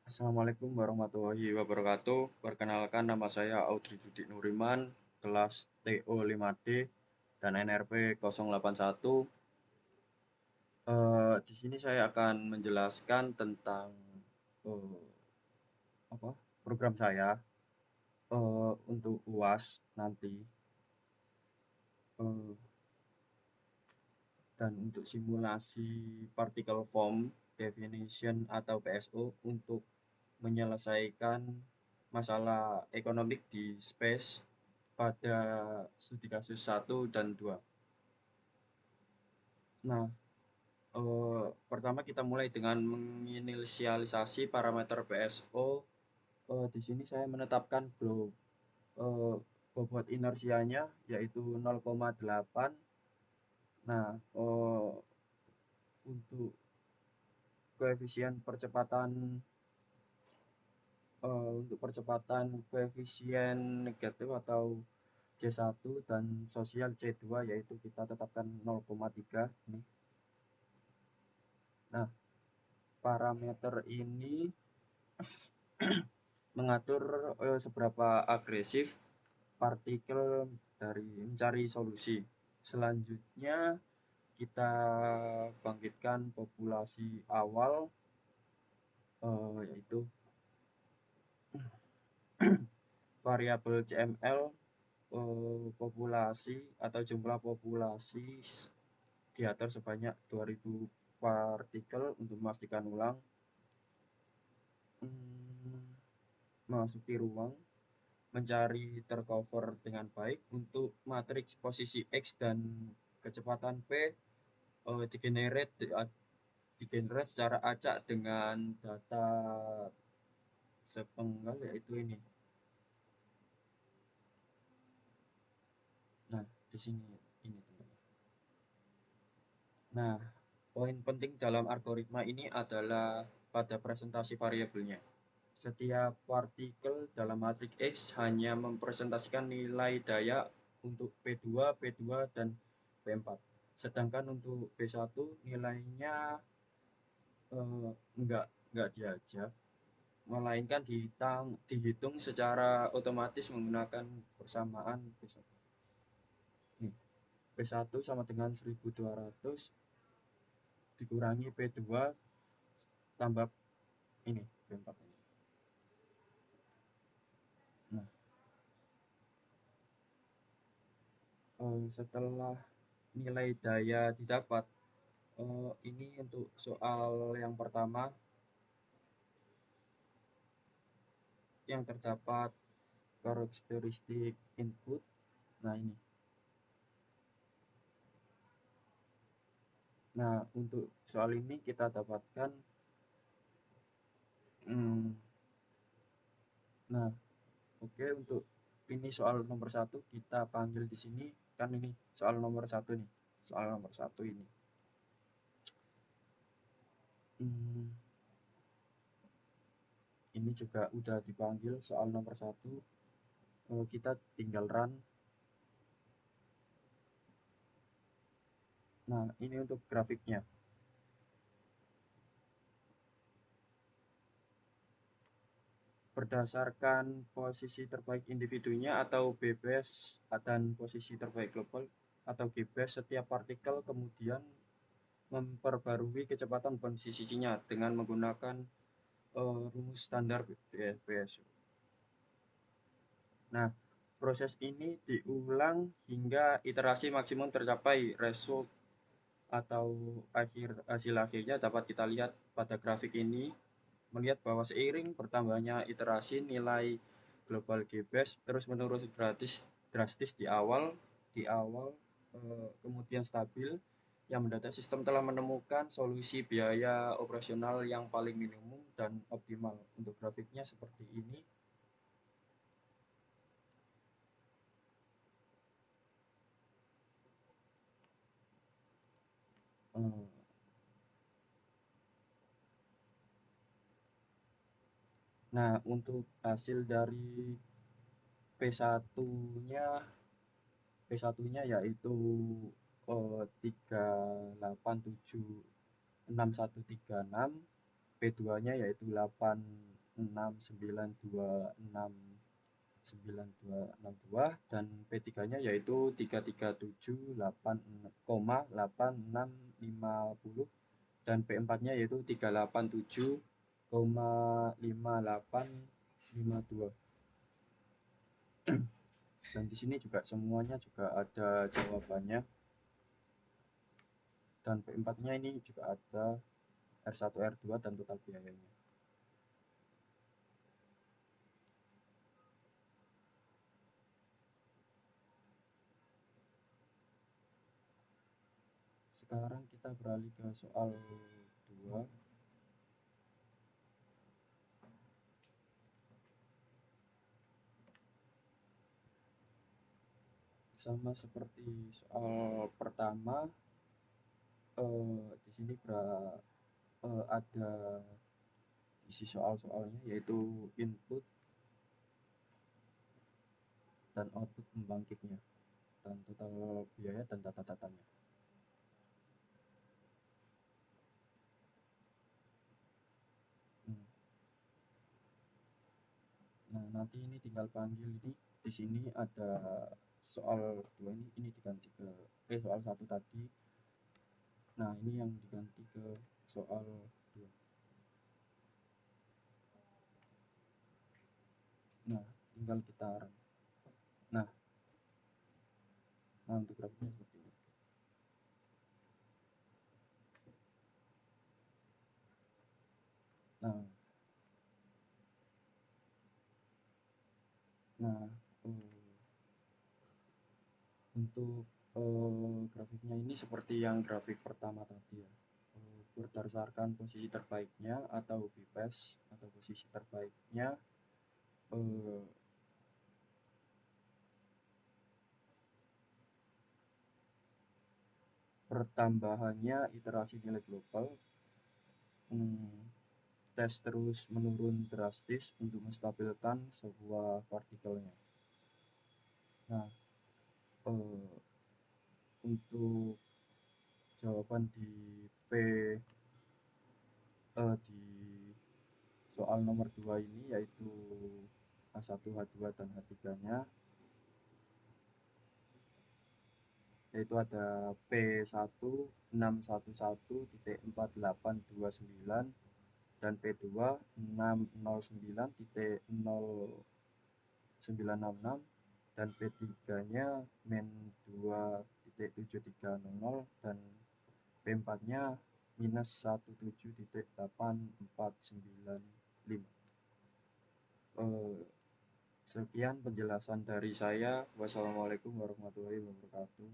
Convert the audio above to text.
Assalamualaikum warahmatullahi wabarakatuh. Perkenalkan nama saya Audrey Budi Nuriman, kelas TO 5D dan NRP 081. Di sini saya akan menjelaskan tentang eh, apa program saya untuk UAS nanti eh, dan untuk simulasi particle form definition atau PSO untuk menyelesaikan masalah ekonomik di space pada studi kasus 1 dan 2. Nah, pertama kita mulai dengan menginisialisasi parameter PSO. Di sini saya menetapkan eh, bobot inersianya yaitu 0,8. Nah, untuk koefisien percepatan untuk percepatan koefisien negatif atau C1 dan sosial C2 yaitu kita tetapkan 0,3 ini. Nah, parameter ini mengatur seberapa agresif partikel dari mencari solusi. Selanjutnya kita bangkitkan populasi awal yaitu variabel CML, populasi atau jumlah populasi diatur sebanyak 2000 partikel untuk memastikan ulang memasuki ruang, mencari tercover dengan baik untuk matriks posisi X dan kecepatan P digenerate secara acak dengan data sepenggal yaitu ini. Nah, di sini ini teman-teman. Nah, poin penting dalam algoritma ini adalah pada presentasi variabelnya. Setiap partikel dalam matriks X hanya mempresentasikan nilai daya untuk P2, P2, dan P4. Sedangkan untuk P1 nilainya enggak diajak, melainkan dihitung secara otomatis menggunakan persamaan P1. Nih, P1 sama dengan 1200 dikurangi P2 tambah ini P4 ini. Nah, setelah nilai daya didapat, ini untuk soal yang pertama yang terdapat karakteristik input. Nah, ini. Nah, untuk soal ini kita dapatkan nah, oke, untuk ini soal nomor satu kita panggil di sini kan ini soal nomor satu nih, soal nomor satu ini. Ini juga udah dipanggil soal nomor satu. Kita tinggal run. Nah, ini untuk grafiknya. Berdasarkan posisi terbaik individunya atau BBS dan posisi terbaik global atau GBS, setiap partikel kemudian memperbarui kecepatan posisinya dengan menggunakan rumus standar BSO. Nah, proses ini diulang hingga iterasi maksimum tercapai. Result atau hasil akhirnya dapat kita lihat pada grafik ini, melihat bahwa seiring bertambahnya iterasi, nilai global GBS terus menurun drastis di awal kemudian stabil, yang mendadak sistem telah menemukan solusi biaya operasional yang paling minimum dan optimal. Untuk grafiknya seperti ini. Nah, untuk hasil dari P1-nya P1-nya yaitu 3876136, P2-nya yaitu 8 69262 dan P3-nya yaitu 337,8650 dan P4-nya yaitu 387,5852. Dan di sini juga semuanya juga ada jawabannya. Dan P4-nya ini juga ada R1, R2 dan total biayanya. Sekarang kita beralih ke soal 2. Sama seperti soal pertama, di sini ada isi soal-soalnya yaitu input dan output pembangkitnya dan total biaya dan data-datanya. Nah, nanti ini tinggal panggil ini. Di sini ada soal 2 ini diganti ke soal 1 tadi. Nah, ini yang diganti ke soal 2. Nah, tinggal kita run. Nah, untuk grafiknya seperti ini. Nah, untuk grafiknya ini seperti yang grafik pertama tadi ya. Berdasarkan posisi terbaiknya atau BPS atau posisi terbaiknya, pertambahannya iterasi nilai global, tes terus menurun drastis untuk menstabilkan sebuah partikelnya. Nah, untuk jawaban di di soal nomor 2 ini yaitu H1, H2 dan H3-nya yaitu ada P1 611.4829 dan P2 609.0966 dan P3-nya -2.7300 dan P4-nya -17.8495. Sekian penjelasan dari saya. Wassalamualaikum warahmatullahi wabarakatuh.